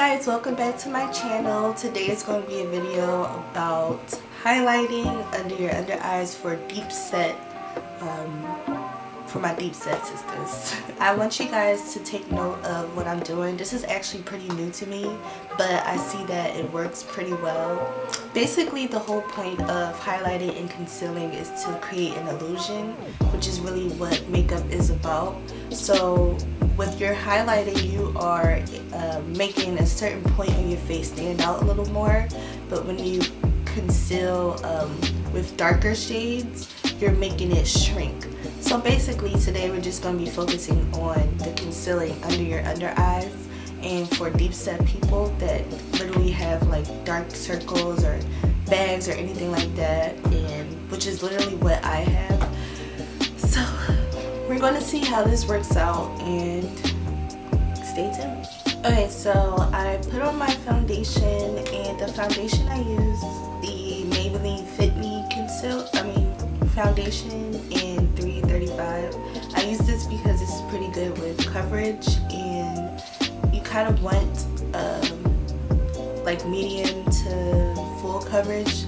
guys, welcome back to my channel. Today is going to be a video about highlighting under your under eyes for deep set, for my deep set sisters. I want you guys to take note of what I'm doing. This is actually pretty new to me, but I see that it works pretty well. Basically, the whole point of highlighting and concealing is to create an illusion, which is really what makeup is about. So with your highlighting, you are making a certain point on your face stand out a little more, but when you conceal with darker shades, you're making it shrink. So basically today we're just going to be focusing on the concealing under your under eyes, and for deep set people that literally have like dark circles or bags or anything like that, and which is literally what I have. So we're going to see how this works out and stay tuned. Okay, so I put on my foundation, and the foundation I use, the Maybelline Fit Me foundation in 335. I use this because it's pretty good with coverage, and you kind of want like medium to full coverage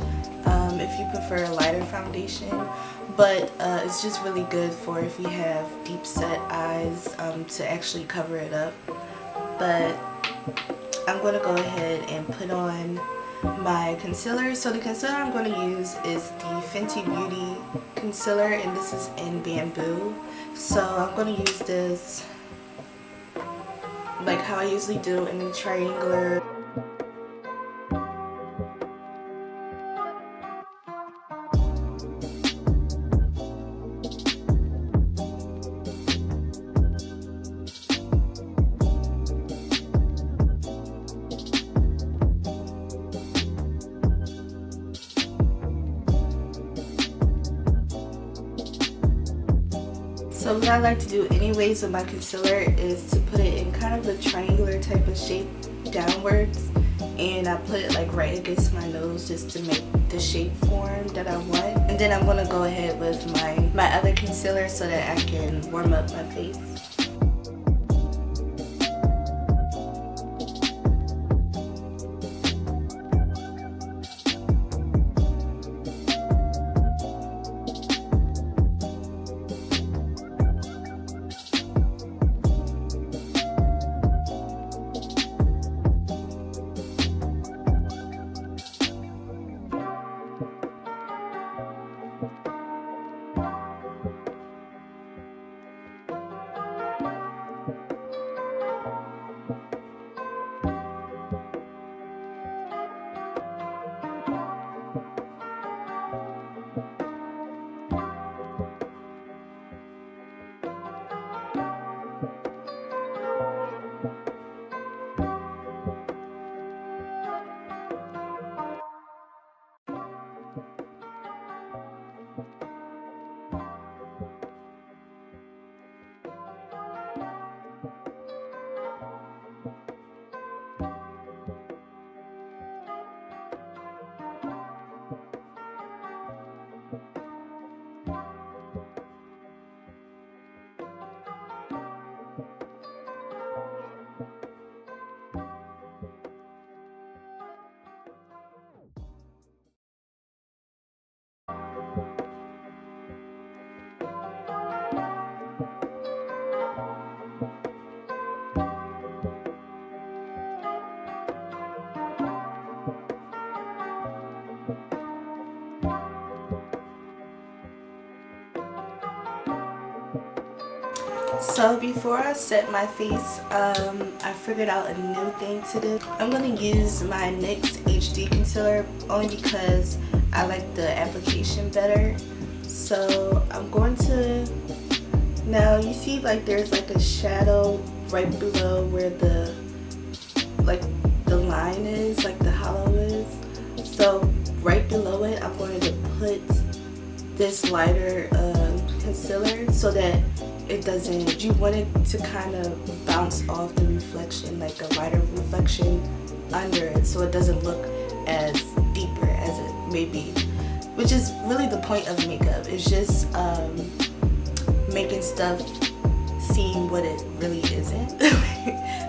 if you prefer a lighter foundation, but it's just really good for if you have deep set eyes to actually cover it up. But I'm going to go ahead and put on my concealer. So the concealer I'm going to use is the Fenty Beauty concealer, and this is in Bamboo. So I'm going to use this like how I usually do, in a triangular. So what I like to do anyways with my concealer is to put it in kind of a triangular type of shape downwards, and I put it like right against my nose just to make the shape form that I want. And then I'm going to go ahead with my other concealer so that I can warm up my face. So before I set my face, I figured out a new thing to do. I'm going to use my NYX HD concealer only because I like the application better. So I'm going to, now you see like there's like a shadow right below where the line is, like the hollow is. So right below it, I'm going to put this lighter concealer so that it doesn't, you want it to kind of bounce off the reflection, like a lighter reflection under it, so it doesn't look as deeper as it may be, which is really the point of makeup. It's just making stuff seeing what it really isn't.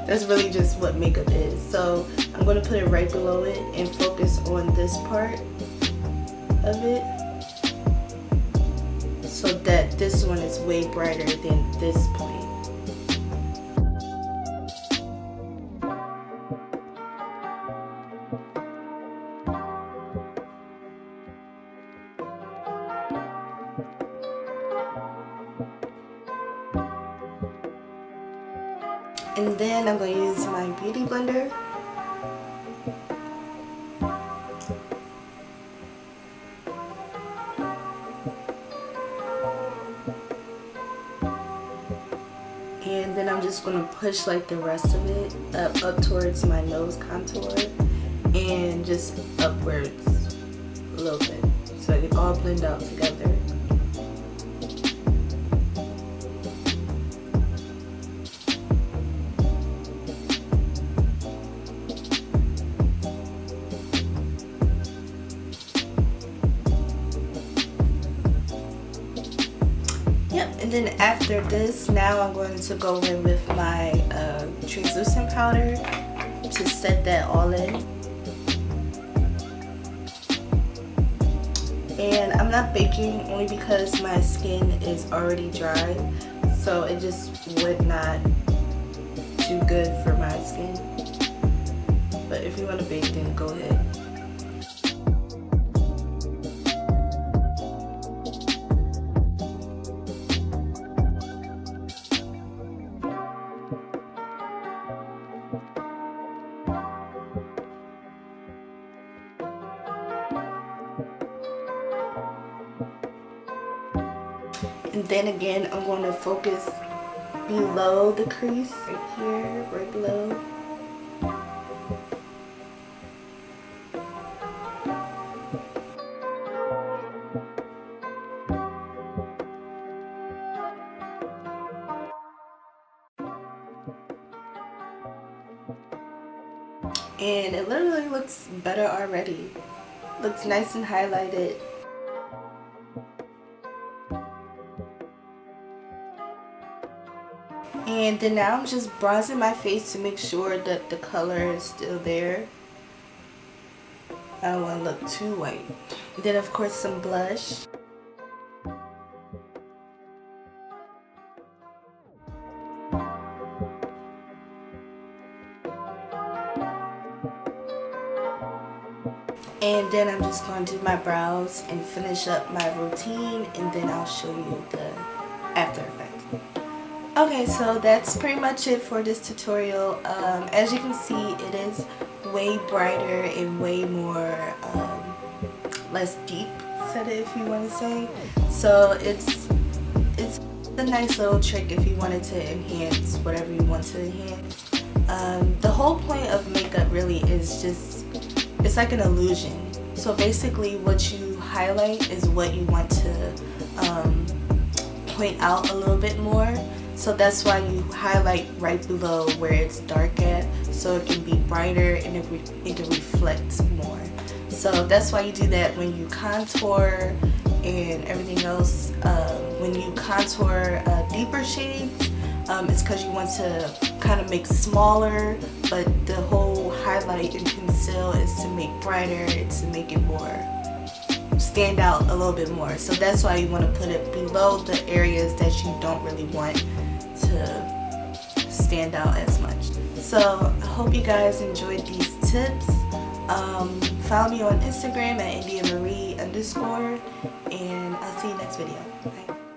That's really just what makeup is. So I'm going to put it right below it and focus on this part of it, so that this one is way brighter than this point. And then I'm going to use my beauty blender. And then I'm just going to push like the rest of it up towards my nose contour and just upwards a little bit so it all blend out together. And then after this, now I'm going to go in with my translucent powder to set that all in. And I'm not baking only because my skin is already dry, so it just would not do good for my skin. But if you want to bake, then go ahead. And then again, I'm going to focus below the crease, right here, right below. And it literally looks better already. Looks nice and highlighted. And then now I'm just bronzing my face to make sure that the color is still there. I don't want to look too white. Then of course some blush. And then I'm just going to do my brows and finish up my routine, and then I'll show you the after effect. Okay, so that's pretty much it for this tutorial. As you can see, it is way brighter and way more less deep set, if you want to say. So it's a nice little trick if you wanted to enhance whatever you want to enhance. The whole point of makeup really is just, it's like an illusion. So basically what you highlight is what you want to point out a little bit more. So that's why you highlight right below where it's dark at, so it can be brighter and it can reflect more. So that's why you do that when you contour and everything else. When you contour deeper shades, it's because you want to kind of make smaller, but the whole highlight and conceal is to make brighter, it's to make it more stand out a little bit more. So that's why you want to put it below the areas that you don't really want to stand out as much. So I hope you guys enjoyed these tips. Follow me on Instagram at IndiaMarie_, and I'll see you next video. Bye.